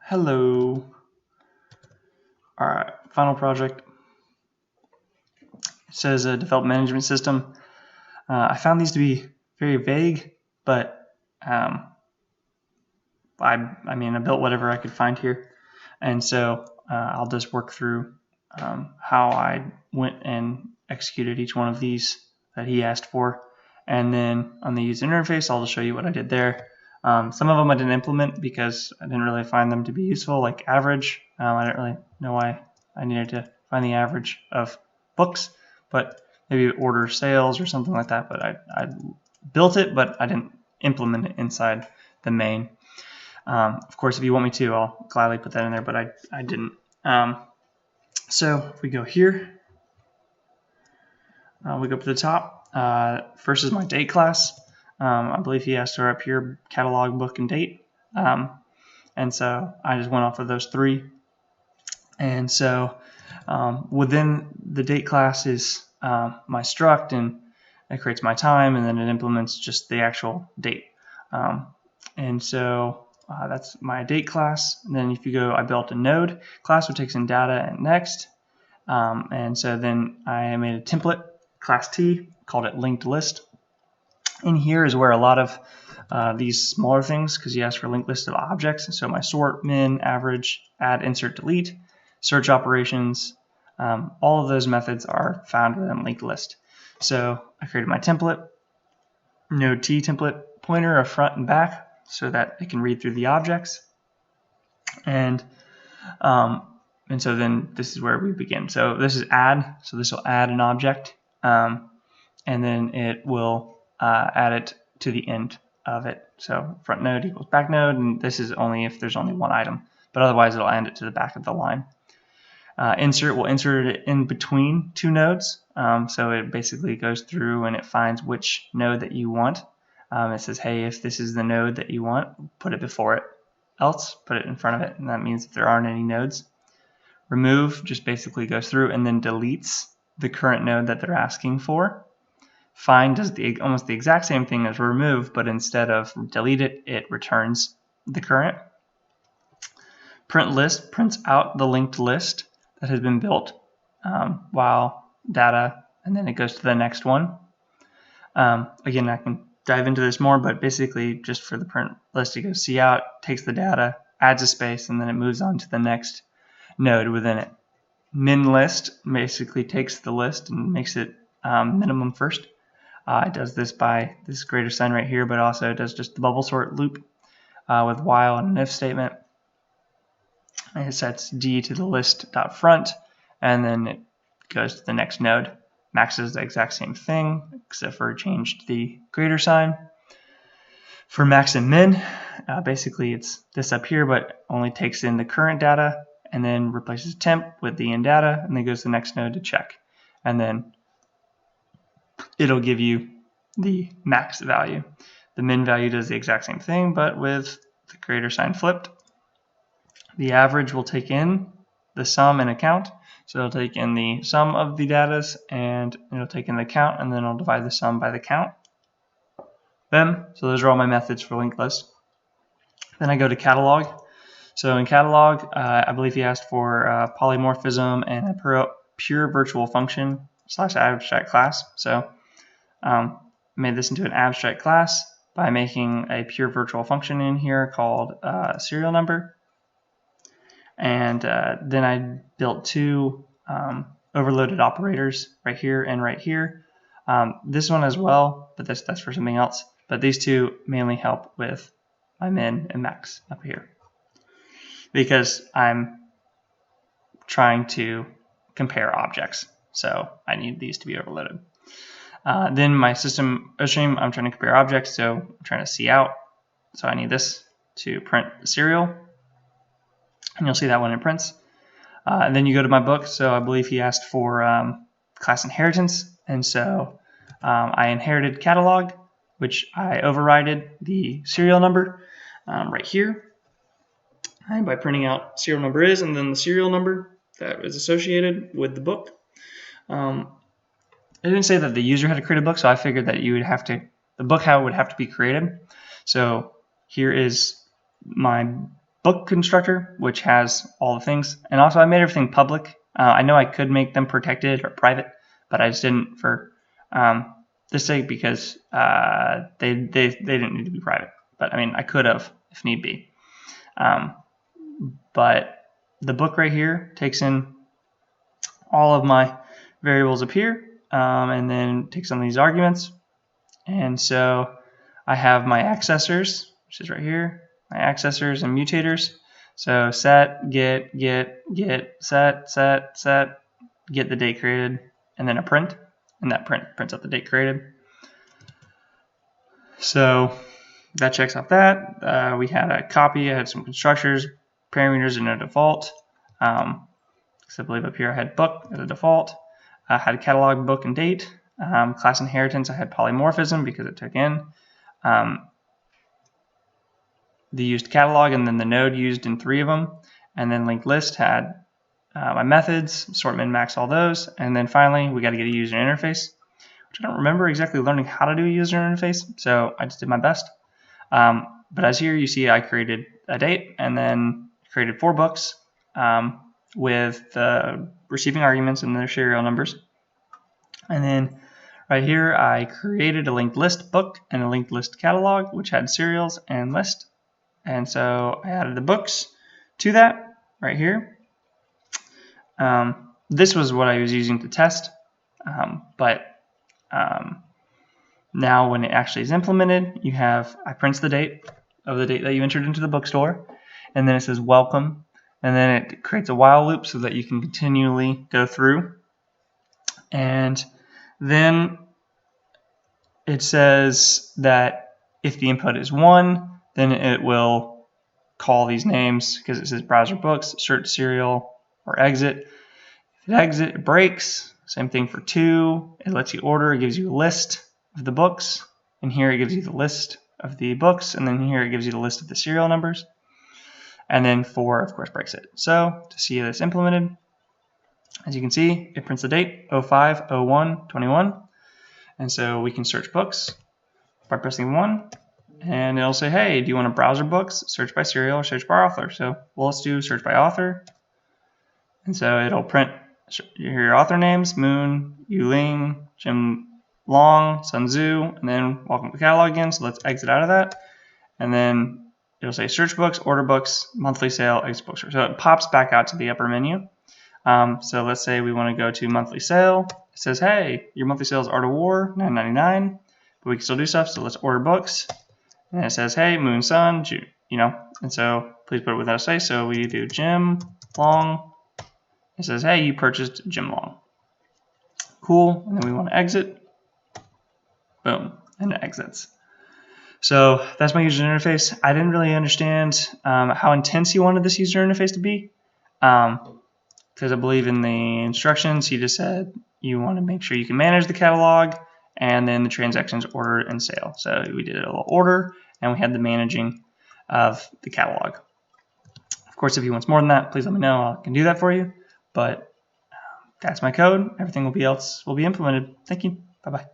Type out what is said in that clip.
Hello. All right, final project. It says a development management system. I found these to be very vague, but I built whatever I could find here. And so I'll just work through how I went and executed each one of these that he asked for. And then on the user interface, I'll just show you what I did there. Some of them I didn't implement because I didn't really find them to be useful, like average. I didn't really know why I needed to find the average of books, but maybe order sales or something like that. But I built it, but I didn't implement it inside the main. Of course, if you want me to, I'll gladly put that in there, but I didn't. So if we go here, we go up to the top. First is my date class. I believe he asked for up here catalog, book, and date. And so I just went off of those three. And so within the date class is my struct, and it creates my time, and then it implements just the actual date. And so that's my date class. And then if you go, I built a node class which takes in data and next. And so then I made a template class T, called it linked list. In here is where a lot of these smaller things, because you asked for a linked list of objects. So my sort, min, average, add, insert, delete, search operations, all of those methods are found within linked list. So I created my template, node T template pointer of front and back, so that it can read through the objects. And so then this is where we begin. So this is add, so this will add an object, and then it will add it to the end of it. So front node equals back node, and this is only if there's only one item, but otherwise it'll add it to the back of the line. Insert will insert it in between two nodes, so it basically goes through and it finds which node that you want. It says, hey, if this is the node that you want, put it before it, else put it in front of it, and that means if there aren't any nodes. Remove just basically goes through and then deletes the current node that they're asking for. Find does almost the exact same thing as remove, but instead of delete it, it returns the current. Print list prints out the linked list that has been built while data, and then it goes to the next one. Again, I can dive into this more, but basically just for the print list, it goes cout, takes the data, adds a space, and then it moves on to the next node within it. Min list basically takes the list and makes it minimum first. It does this by this greater sign right here, but also it does just the bubble sort loop with while and an if statement. And it sets D to the list.front, and then it goes to the next node. Max is the exact same thing, except for changed the greater sign. For max and min, basically it's this up here, but only takes in the current data and then replaces temp with the in data, and then goes to the next node to check. And then it'll give you the max value. The min value does the exact same thing, but with the greater sign flipped. The average will take in the sum and a count. So it'll take in the sum of the datas, and it'll take in the count, and then I'll divide the sum by the count. So those are all my methods for linked list. Then I go to catalog. So in catalog, I believe he asked for polymorphism and a pure virtual function / abstract class. So made this into an abstract class by making a pure virtual function in here called serial number. And then I built two overloaded operators right here and right here. This one as well, but that's for something else. But these two mainly help with my min and max up here, because I'm trying to compare objects. So I need these to be overloaded. Then my system stream, I'm trying to compare objects, so I'm trying to cout. So I need this to print the serial. And you'll see that when it prints. And then you go to my book. So I believe he asked for class inheritance. And so I inherited catalog, which I overrided the serial number right here. And by printing out serial number is, and then the serial number that is associated with the book. It didn't say that the user had to create a book, so I figured that you would have to, the book would have to be created. So here is my book constructor, which has all the things. And also I made everything public. I know I could make them protected or private, but I just didn't for this sake because they didn't need to be private. But I mean, I could have if need be. But the book right here takes in all of my variables up here, and then takes on these arguments. And so I have my accessors, which is right here, my accessors and mutators. So set, get, set, get the date created, and then a print, and that prints out the date created. So that checks off that. We had a copy, I had some constructors, parameters in a default. So I believe up here I had book as a default. I had a catalog, book, and date. Class inheritance, I had polymorphism because it took in the used catalog, and then the node used in 3 of them. And then linked list had my methods, sort, min, max, all those. And then finally, we got to get a user interface, which I don't remember exactly learning how to do a user interface, so I just did my best. But as here you see, I created a date and then created 4 books with the receiving arguments and their serial numbers. And then right here, I created a linked list book and a linked list catalog, which had serials and list. And so I added the books to that right here. This was what I was using to test, but now when it actually is implemented, you have, I prints the date of the date that you entered into the bookstore, and then it says welcome, and then it creates a while loop so that you can continually go through. And then it says that if the input is 1, then it will call these names because it says browser books, search serial, or exit. If it breaks, same thing for 2. It lets you order, it gives you a list of the books, and here it gives you the list of the books, and then here it gives you the list of the serial numbers. And then 4, of course, breaks it. So to see this implemented, as you can see, it prints the date 05/01/21, and so we can search books by pressing 1, and it'll say, hey, do you want to browser books, search by serial, or search by author? So well, let's do search by author, and so it'll print your author names: Moon, Yu Ling, Jim Long, Sun Tzu, and then welcome to the catalog again. So let's exit out of that, and then it'll say search books, order books, monthly sale, exit bookstore. So it pops back out to the upper menu. So let's say we want to go to monthly sale. It says, hey, your monthly sale is Art of War, $9.99, but we can still do stuff. So let's order books, and it says, hey, Moon, Sun, June, and so please put it without a space. So we do Jim Long. It says, hey, you purchased Jim Long. Cool. And then we want to exit. Boom. And it exits. So that's my user interface. I didn't really understand how intense he wanted this user interface to be, because I believe in the instructions he just said you want to make sure you can manage the catalog and then the transactions order and sale. So we did a little order and we had the managing of the catalog. Of course, if he wants more than that, please let me know. I can do that for you. But that's my code. Everything else will be implemented. Thank you. Bye-bye.